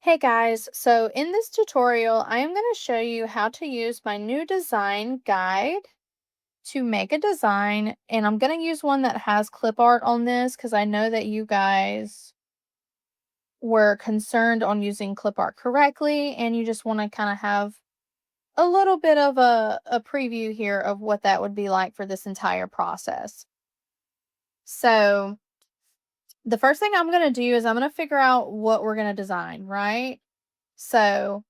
Hey guys, so in this tutorial, I am going to show you how to use my new design guide to make a design. And I'm going to use one that has clip art on this because I know that you guys were concerned on using clip art correctly and you just want to kind of have a little bit of a preview here of what that would be like for this entire process. So the first thing I'm going to do is I'm going to figure out what we're going to design, right? So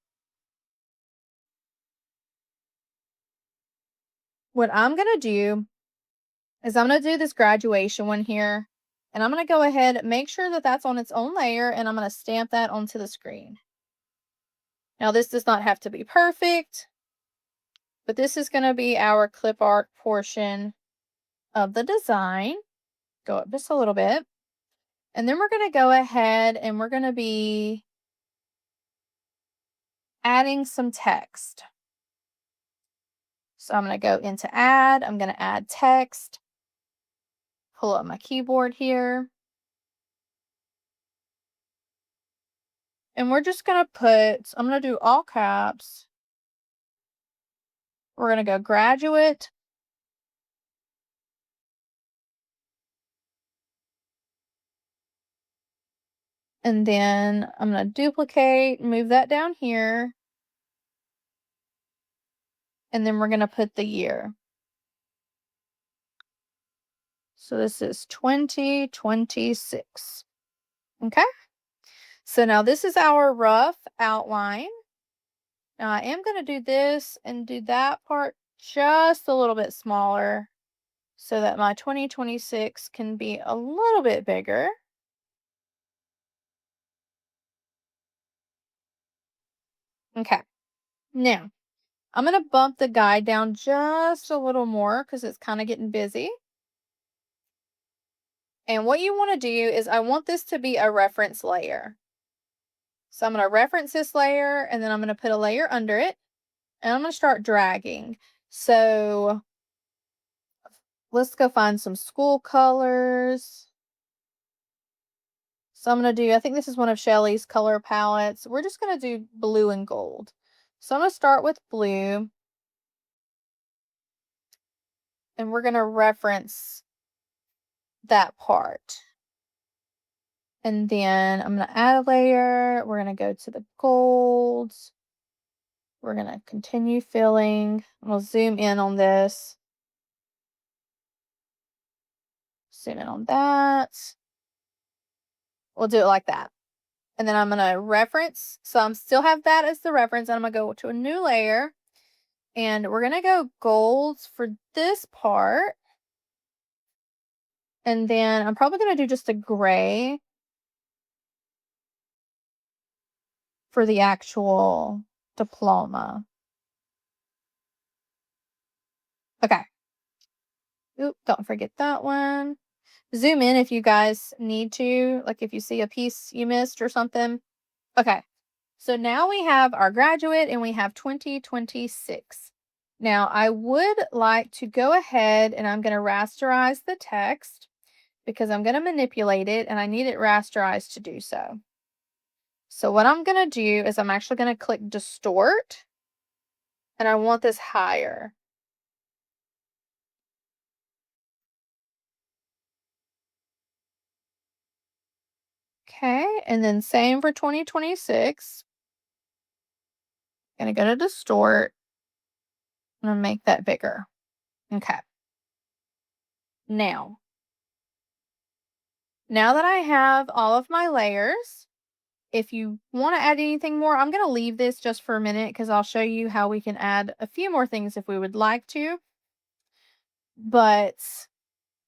what I'm going to do is I'm going to do this graduation one here. And I'm going to go ahead, make sure that that's on its own layer, and I'm going to stamp that onto the screen. Now, this does not have to be perfect, but this is going to be our clip art portion of the design. Go up just a little bit. And then we're going to go ahead and we're going to be adding some text. So I'm going to go into add. I'm going to add text. Pull up my keyboard here. And we're just going to put, I'm going to do all caps. We're going to go graduate. And then I'm going to duplicate, move that down here. And then we're going to put the year. So this is 2026. Okay. So now this is our rough outline. Now I am going to do this and do that part just a little bit smaller so that my 2026 can be a little bit bigger. Okay. Now I'm going to bump the guide down just a little more because it's kind of getting busy. And what you want to do is I want this to be a reference layer. So I'm going to reference this layer and then I'm going to put a layer under it and I'm going to start dragging. So let's go find some school colors. So I'm going to do, I think this is one of Shelly's color palettes. We're just going to do blue and gold. So I'm going to start with blue and we're going to reference that part. And then I'm going to add a layer. We're going to go to the golds. We're going to continue filling. We'll zoom in on this. Zoom in on that. We'll do it like that. And then I'm going to reference. So I'm still have that as the reference. And I'm going to go to a new layer. And we're going to go golds for this part. And then I'm probably going to do just a gray for the actual diploma. Okay. Oop, don't forget that one. Zoom in if you guys need to, like if you see a piece you missed or something. Okay. So now we have our graduate and we have 2026. Now I would like to go ahead and I'm going to rasterize the text because I'm going to manipulate it and I need it rasterized to do so. So what I'm going to do is I'm actually going to click distort and I want this higher. Okay, and then same for 2026. Gonna go to distort. I'm gonna make that bigger. Okay. Now that I have all of my layers, if you want to add anything more, I'm gonna leave this just for a minute because I'll show you how we can add a few more things if we would like to. But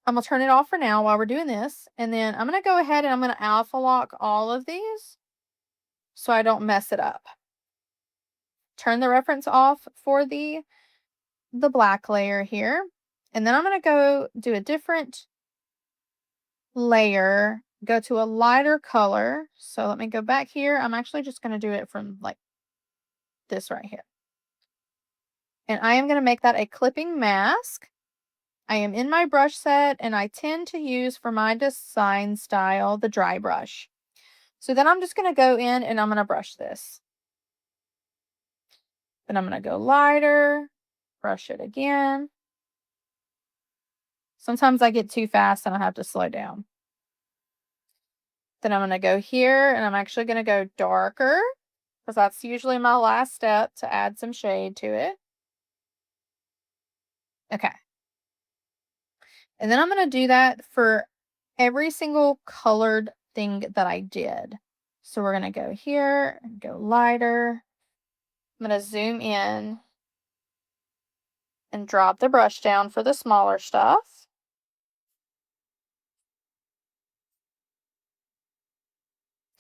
I'm gonna turn it off for now while we're doing this. And then I'm gonna go ahead and I'm gonna alpha lock all of these so I don't mess it up. Turn the reference off for the black layer here. And then I'm going to go do a different layer, go to a lighter color. So let me go back here. I'm actually just going to do it from like this right here. And I am going to make that a clipping mask. I am in my brush set and I tend to use for my design style the dry brush. So then I'm just going to go in and I'm going to brush this. Then I'm going to go lighter, brush it again. Sometimes I get too fast and I have to slow down. Then I'm going to go here and I'm actually going to go darker because that's usually my last step to add some shade to it. Okay. And then I'm going to do that for every single colored thing that I did. So we're going to go here and go lighter. I'm going to zoom in and drop the brush down for the smaller stuff.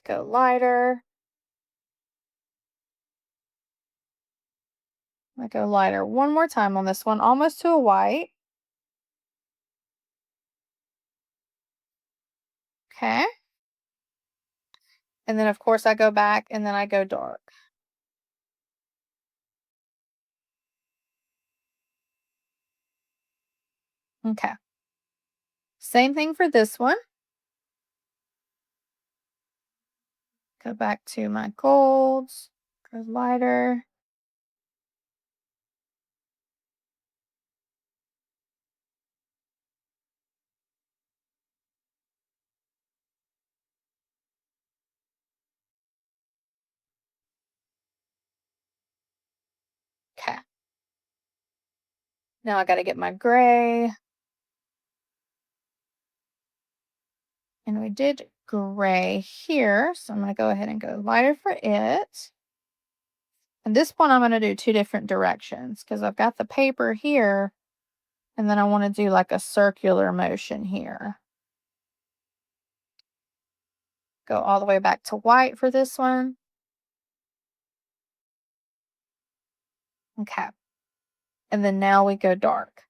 Go lighter. I go lighter one more time on this one, almost to a white. Okay. And then of course I go back and then I go dark. Okay. Same thing for this one. Go back to my golds, go lighter. Okay. Now I got to get my gray. And we did gray here, so I'm going to go ahead and go lighter for it. And this one I'm going to do two different directions because I've got the paper here and then I want to do like a circular motion here. Go all the way back to white for this one. Okay. And then now we go dark.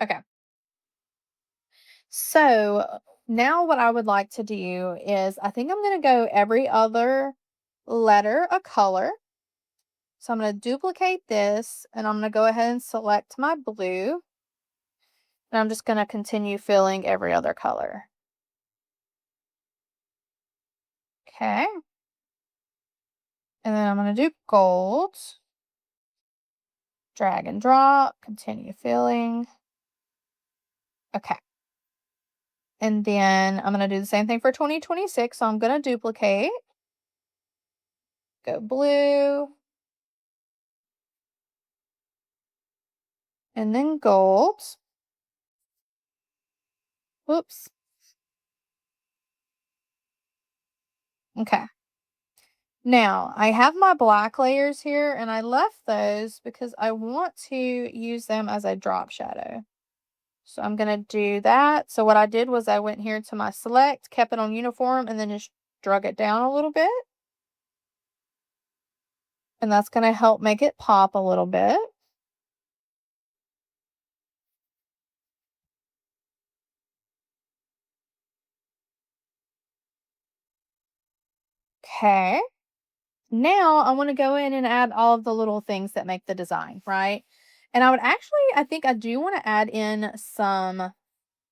Okay. So now what I would like to do is I think I'm going to go every other letter a color. So I'm going to duplicate this and I'm going to go ahead and select my blue. And I'm just going to continue filling every other color. Okay. And then I'm going to do gold. Drag and drop, continue filling. Okay. And then I'm going to do the same thing for 2026. So I'm going to duplicate. Go blue. And then gold. Whoops. Okay. Now, I have my black layers here and I left those because I want to use them as a drop shadow. So I'm going to do that. So what I did was I went here to my select, kept it on uniform, and then just drug it down a little bit. And that's going to help make it pop a little bit. Okay. Now I want to go in and add all of the little things that make the design, right? And I would actually, I think I do want to add in some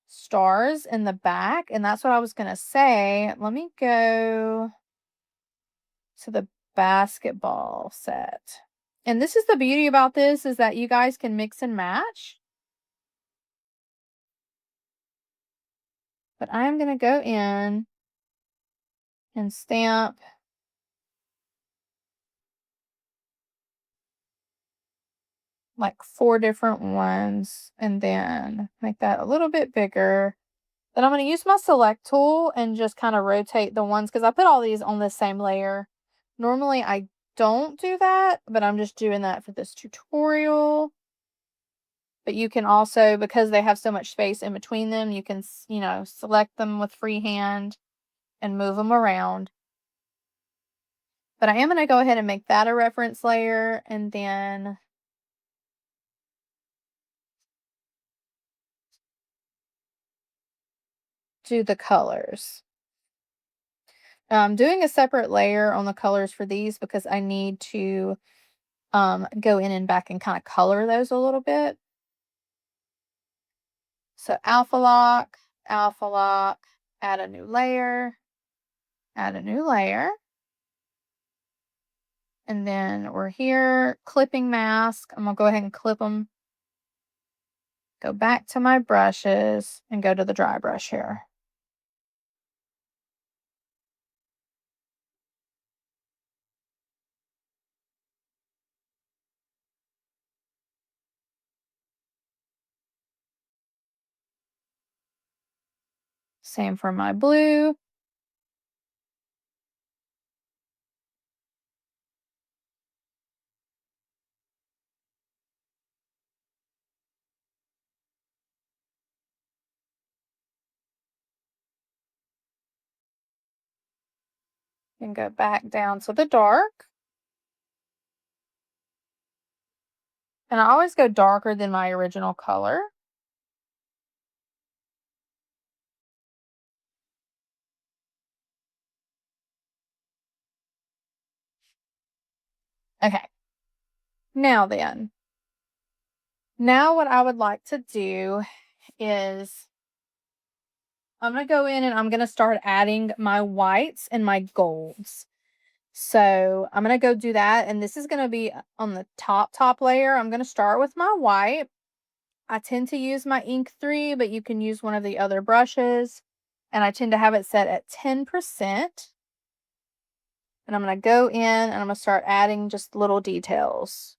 stars in the back. And that's what I was going to say. Let me go to the basketball set. And this is the beauty about this is that you guys can mix and match. But I'm going to go in and stamp like 4 different ones and then make that a little bit bigger. Then I'm going to use my select tool and just kind of rotate the ones because I put all these on the same layer. Normally I don't do that, but I'm just doing that for this tutorial. But you can also, because they have so much space in between them, you can, select them with freehand and move them around. But I am going to go ahead and make that a reference layer and then do the colors. I'm doing a separate layer on the colors for these because I need to go in and back and kind of color those a little bit. So alpha lock, add a new layer, add a new layer. And then we're here, clipping mask. I'm gonna go ahead and clip them. Go back to my brushes and go to the dry brush here. Same for my blue. And go back down to the dark. And I always go darker than my original color. Okay. Now then, now what I would like to do is I'm going to go in and I'm going to start adding my whites and my golds. So I'm going to go do that. And this is going to be on the top layer. I'm going to start with my white. I tend to use my ink 3, but you can use one of the other brushes. And I tend to have it set at 10%. And I'm going to go in and I'm going to start adding just little details.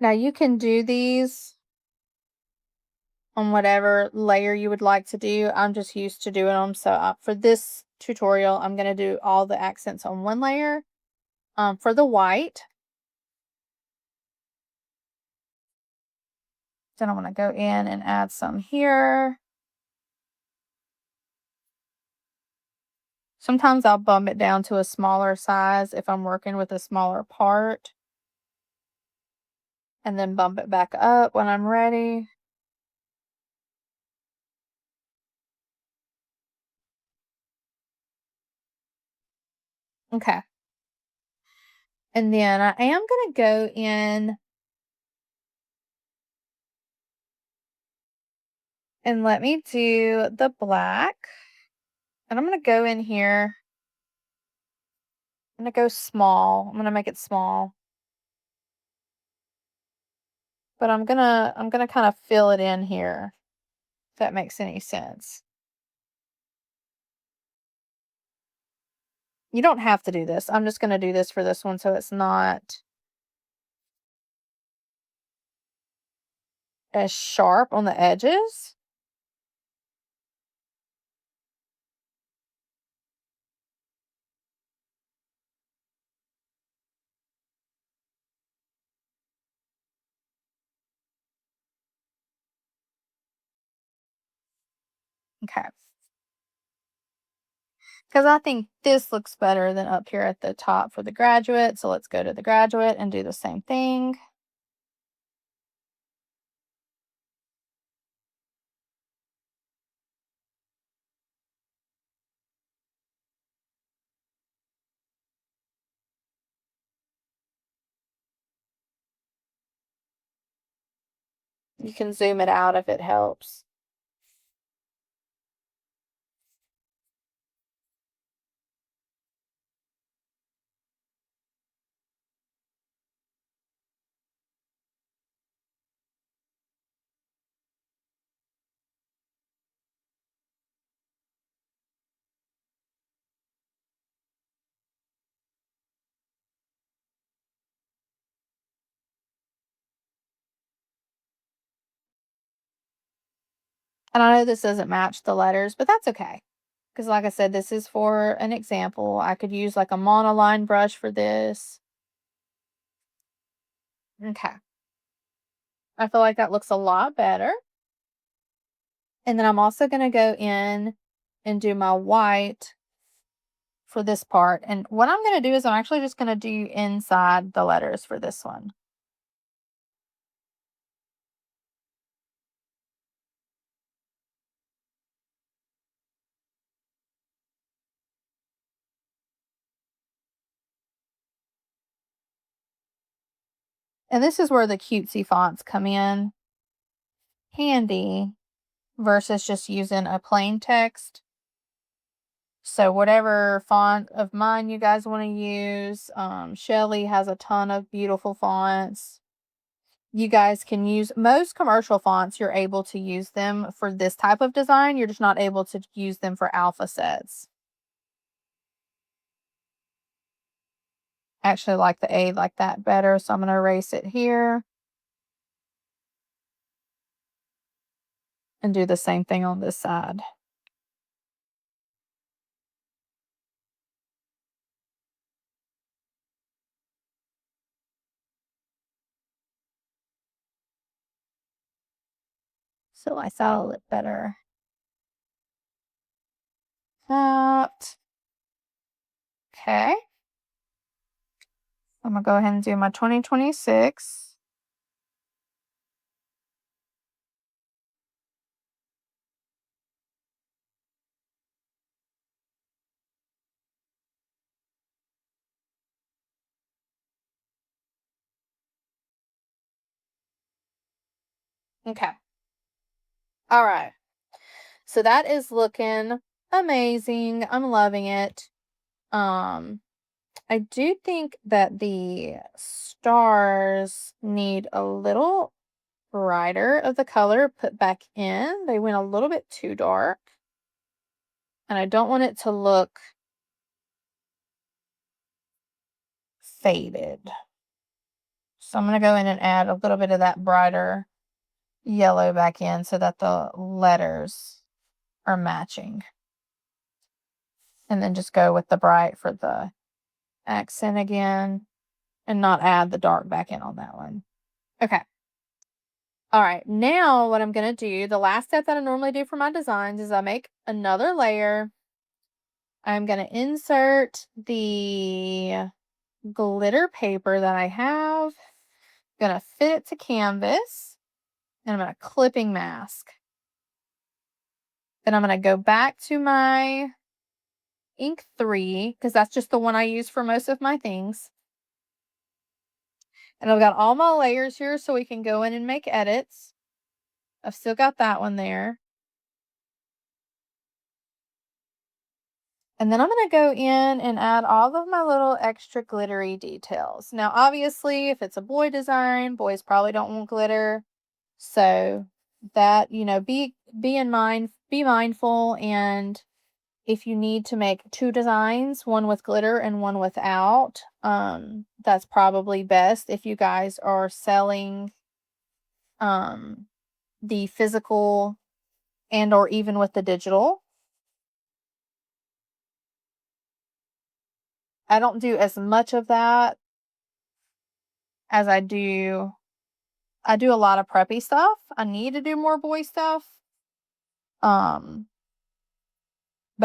Now you can do these on whatever layer you would like to do. I'm just used to doing them. So for this tutorial, I'm going to do all the accents on one layer. For the white, then I'm going to go in and add some here. Sometimes I'll bump it down to a smaller size if I'm working with a smaller part. And then bump it back up when I'm ready. Okay. And then I am going to go in and let me do the black. And I'm going to go in here. I'm going to go small. I'm going to make it small. But I'm going to kind of fill it in here, if that makes any sense. You don't have to do this. I'm just going to do this for this one so it's not as sharp on the edges. Okay. Because I think this looks better than up here at the top for the graduate. So let's go to the graduate and do the same thing. You can zoom it out if it helps. And I know this doesn't match the letters, but that's okay. Because like I said, this is for an example. I could use like a monoline brush for this. Okay. I feel like that looks a lot better. And then I'm also going to go in and do my white for this part. And what I'm going to do is I'm actually just going to do inside the letters for this one. And this is where the cutesy fonts come in handy versus just using a plain text. So whatever font of mine you guys want to use, Shelly has a ton of beautiful fonts. You guys can use most commercial fonts. You're able to use them for this type of design. You're just not able to use them for alpha sets. I actually like the A like that better, so I'm going to erase it here and do the same thing on this side. So I saw it better. That. Okay. I'm going to go ahead and do my 2026. Okay. All right. So that is looking amazing. I'm loving it. I do think that the stars need a little brighter of the color put back in. They went a little bit too dark. And I don't want it to look faded. So I'm going to go in and add a little bit of that brighter yellow back in so that the letters are matching. And then just go with the bright for the accent again and not add the dark back in on that one. Okay. All right. Now what I'm going to do, the last step that I normally do for my designs is I make another layer. I'm going to insert the glitter paper that I have. I'm going to fit it to canvas and I'm going to clipping mask. Then I'm going to go back to my ink 3 because that's just the one I use for most of my things. And I've got all my layers here so we can go in and make edits. I've still got that one there. And then I'm going to go in and add all of my little extra glittery details. Now, obviously, if it's a boy design, boys probably don't want glitter. So that, be mindful. And if you need to make 2 designs, one with glitter and one without, that's probably best if you guys are selling the physical and or even with the digital. I don't do as much of that as I do a lot of preppy stuff. I need to do more boy stuff. But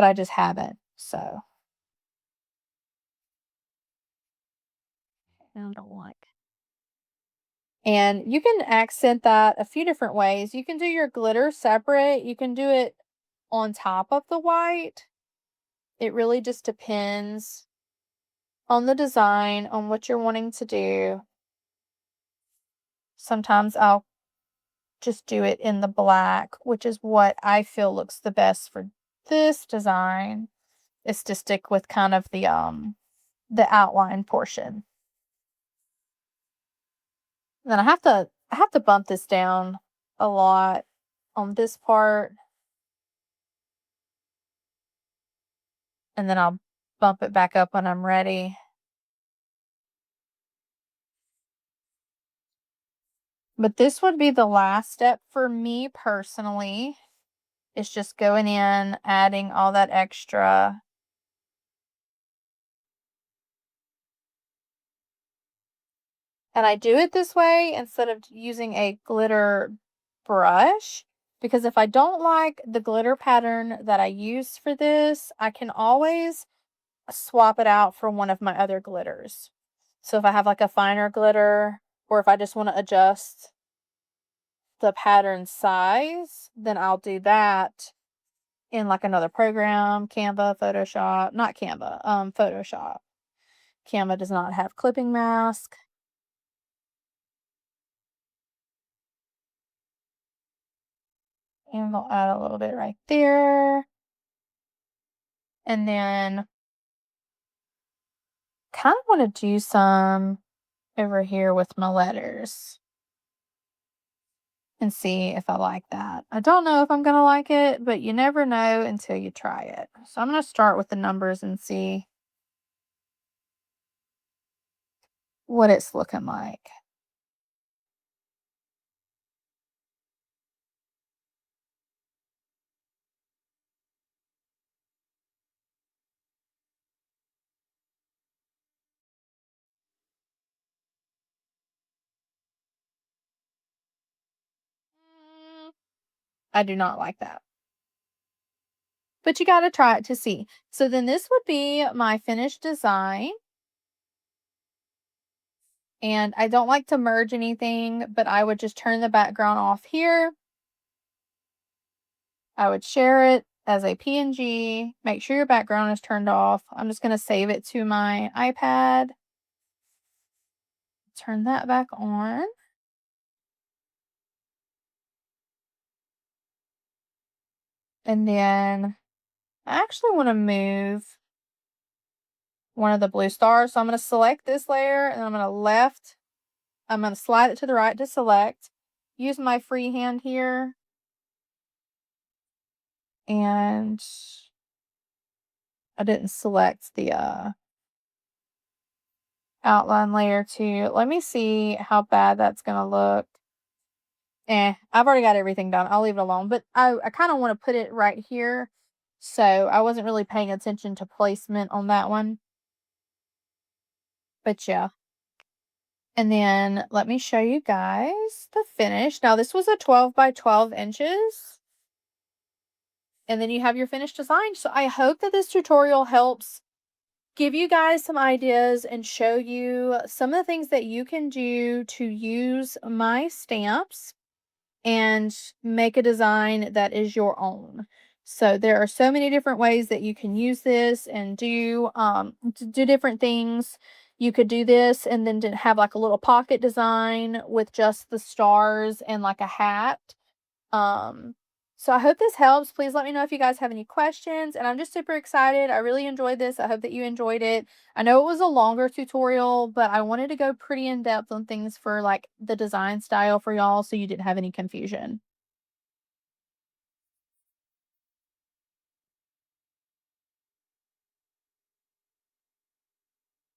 I just haven't. So I don't like. And you can accent that a few different ways. You can do your glitter separate. You can do it on top of the white. It really just depends on the design, on what you're wanting to do. Sometimes I'll just do it in the black, which is what I feel looks the best for this design, is to stick with kind of the outline portion. Then I have to bump this down a lot on this part. And then I'll bump it back up when I'm ready. But this would be the last step for me personally. It's just going in, adding all that extra. And I do it this way instead of using a glitter brush because if I don't like the glitter pattern that I use for this, I can always swap it out for one of my other glitters. So if I have like a finer glitter or if I just want to adjust the pattern size, then I'll do that in like another program, Canva, Photoshop, not Canva, Photoshop. Canva does not have clipping mask. And I'll add a little bit right there. And then kind of want to do some over here with my letters and see if I like that. I don't know if I'm going to like it, but you never know until you try it. So I'm going to start with the numbers and see what it's looking like. Mm, I do not like that. But you got to try it to see. So then this would be my finished design. And I don't like to merge anything, but I would just turn the background off here. I would share it as a PNG. Make sure your background is turned off. I'm just going to save it to my iPad. Turn that back on. And then I actually want to move one of the blue stars. So I'm going to select this layer and I'm going to slide it to the right to select. Use my free hand here. And I didn't select the outline layer too. Let me see how bad that's going to look. I've already got everything done. I'll leave it alone. But I kind of want to put it right here. So I wasn't really paying attention to placement on that one. But yeah. And then let me show you guys the finish. Now this was a 12 by 12 inches. And then you have your finished design. So I hope that this tutorial helps give you guys some ideas and show you some of the things that you can do to use my stamps and make a design that is your own. So there are so many different ways that you can use this and do different things. You could do this and then to have like a little pocket design with just the stars and like a hat. Um, so I hope this helps. Please let me know if you guys have any questions. And I'm just super excited. I really enjoyed this. I hope that you enjoyed it. I know it was a longer tutorial, but I wanted to go pretty in depth on things for like the design style for y'all so you didn't have any confusion.